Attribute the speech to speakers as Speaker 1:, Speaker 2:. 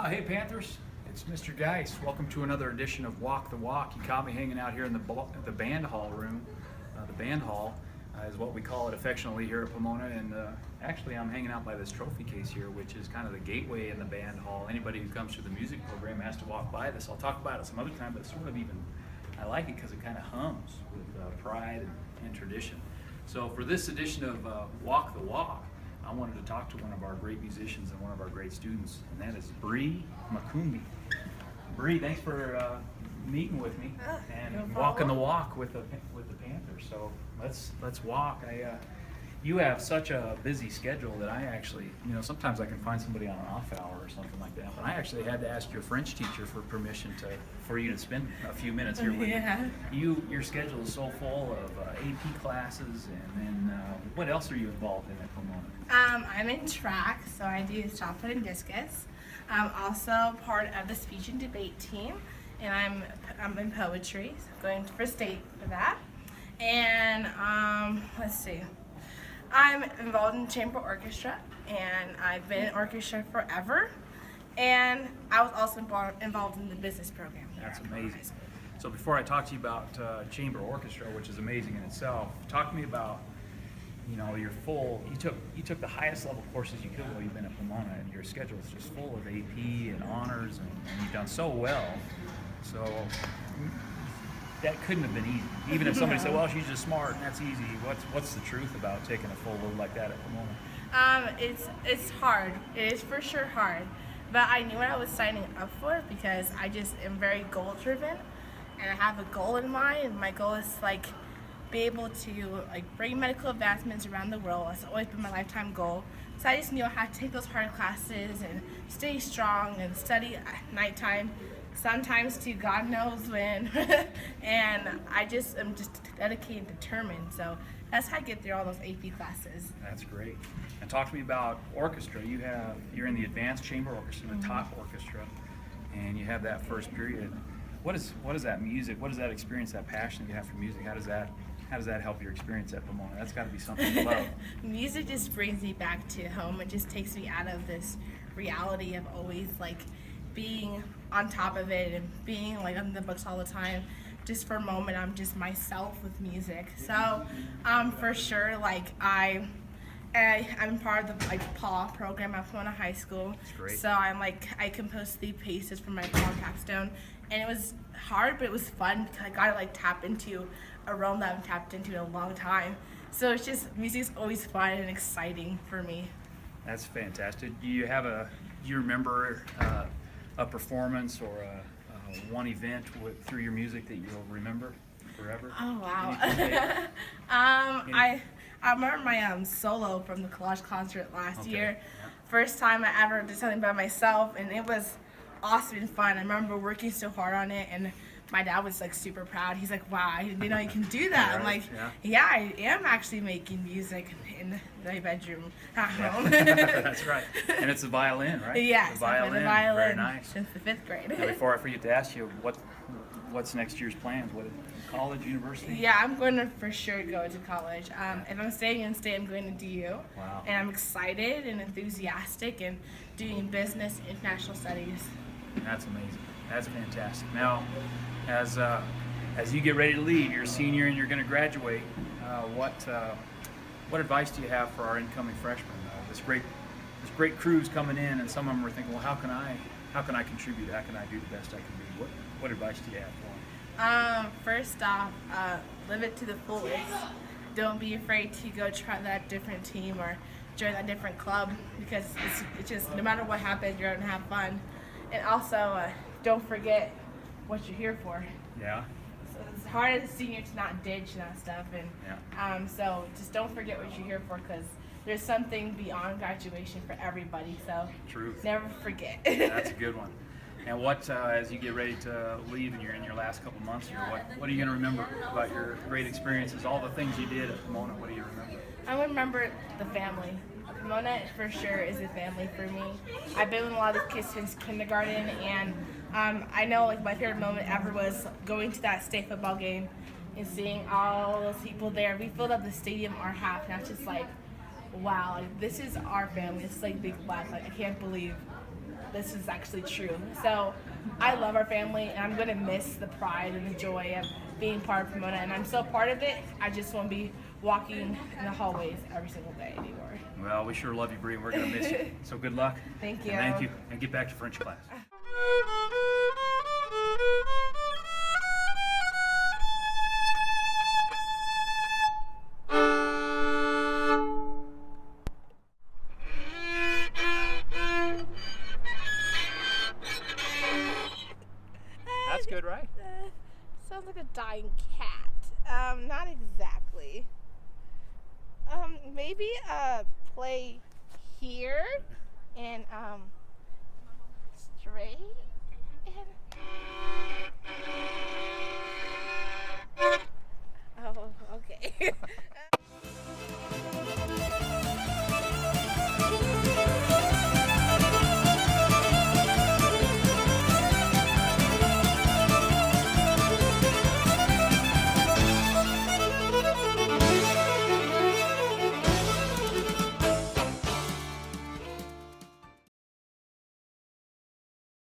Speaker 1: Hey Panthers, it's Mr. Geis. Welcome to another edition of Walk the Walk. You caught me hanging out here in the band hall room. The band hall is what we call it affectionately here at Pomona, and actually I'm hanging out by this trophy case here, which is kind of the gateway in the band hall. Anybody who comes to the music program has to walk by this. I'll talk about it some other time, but it's sort of even, I like it because it kind of hums with pride and tradition. So for this edition of Walk the Walk, I wanted to talk to one of our great musicians and one of our great students, and that is Bri Makumbi. Bri, thanks for meeting with me and walking the walk with the Panthers. So let's walk. You have such a busy schedule that I actually, sometimes I can find somebody on an off hour or something like that. But I actually had to ask your French teacher for permission for you to spend a few minutes here with me. Your schedule is so full of AP classes, and then what else are you involved in at Pomona?
Speaker 2: I'm in track, so I do shot put and discus. I'm also part of the speech and debate team, and I'm in poetry, so I'm going for state for that. And let's see, I'm involved in chamber orchestra, and I've been in orchestra forever. And I was also involved in the business program.
Speaker 1: That's amazing. So before I talk to you about chamber orchestra, which is amazing in itself, talk to me about you're full. You took the highest level courses you could while you've been at Pomona, and your schedule is just full of AP and honors, and you've done so well. So that couldn't have been easy. Even if somebody said, "Well, she's just smart and that's easy," what's the truth about taking a full load like that at Pomona?
Speaker 2: It's hard. It is for sure hard, but I knew what I was signing up for because I just am very goal driven, and I have a goal in mind. And my goal is be able to bring medical advancements around the world. That's always been my lifetime goal. So I just knew I had to take those hard classes and stay strong and study at nighttime, sometimes to God knows when. And I just am just dedicated and determined. So that's how I get through all those AP classes.
Speaker 1: That's great. And talk to me about orchestra. You're in the advanced chamber orchestra, the top orchestra, and you have that first period. What is that music? What is that experience, that passion that you have for music? How does that help your experience at Pomona? That's got to be something you love.
Speaker 2: Music just brings me back to home. It just takes me out of this reality of always being on top of it and being on the books all the time. Just for a moment, I'm just myself with music. So for sure, I'm part of the PAW program at Pomona High School.
Speaker 1: That's great.
Speaker 2: So I composed 3 pieces for my PAW capstone, and it was hard, but it was fun because I got to tap into a realm that I've tapped into in a long time. So it's just, music's always fun and exciting for me.
Speaker 1: That's fantastic. Do you remember a performance or one event through your music that you'll remember forever?
Speaker 2: Oh wow. I remember my solo from the collage concert last year.
Speaker 1: Yeah.
Speaker 2: First time I ever did something by myself, and it was awesome and fun. I remember working so hard on it, and my dad was super proud. He's like, "Wow, I didn't know you can do that."
Speaker 1: Right.
Speaker 2: I'm yeah, I am actually making music in my bedroom at home.
Speaker 1: That's right. And it's a violin, right?
Speaker 2: Yeah,
Speaker 1: the violin.
Speaker 2: Very
Speaker 1: nice.
Speaker 2: Since the 5th grade.
Speaker 1: Now, before I forget to ask you, what's next year's plans? What, college, university?
Speaker 2: Yeah, I'm going to for sure go to college. If I'm staying in state, I'm going to DU.
Speaker 1: Wow.
Speaker 2: And I'm excited and enthusiastic and doing business international studies.
Speaker 1: That's amazing. That's fantastic. Now, as you get ready to leave, you're a senior and you're going to graduate. What advice do you have for our incoming freshmen? This great crew's coming in, and some of them are thinking, well, how can I contribute? How can I do the best I can be? What advice do you have for them?
Speaker 2: First off, live it to the fullest. Don't be afraid to go try that different team or join that different club, because it's just, no matter what happens, you're gonna have fun. And also, don't forget what you're here for.
Speaker 1: Yeah.
Speaker 2: So it's hard as a senior to not ditch that stuff, and so just don't forget what you're here for, because there's something beyond graduation for everybody. So
Speaker 1: Truth.
Speaker 2: Never forget.
Speaker 1: That's a good one. And what, as you get ready to leave and you're in your last couple months here, what are you going to remember about your great experiences, all the things you did at Pomona? What do you remember?
Speaker 2: I remember the family. Pomona for sure is a family for me. I've been with a lot of kids since kindergarten, and I know like my favorite moment ever was going to that state football game and seeing all those people there. We filled up the stadium our half, and I was just like, wow, like, this is our family. It's like big black. Like I can't believe this is actually true. So I love our family, and I'm going to miss the pride and the joy of being part of Pomona, and I'm still part of it. I just won't be walking in the hallways every single day anymore.
Speaker 1: Well, we sure love you, Bri, and we're going to miss you. So good luck.
Speaker 2: Thank you.
Speaker 1: And thank you. And get back to French class. That's good, right?
Speaker 2: Sounds like a dying cat. Not exactly. Maybe play here and straight.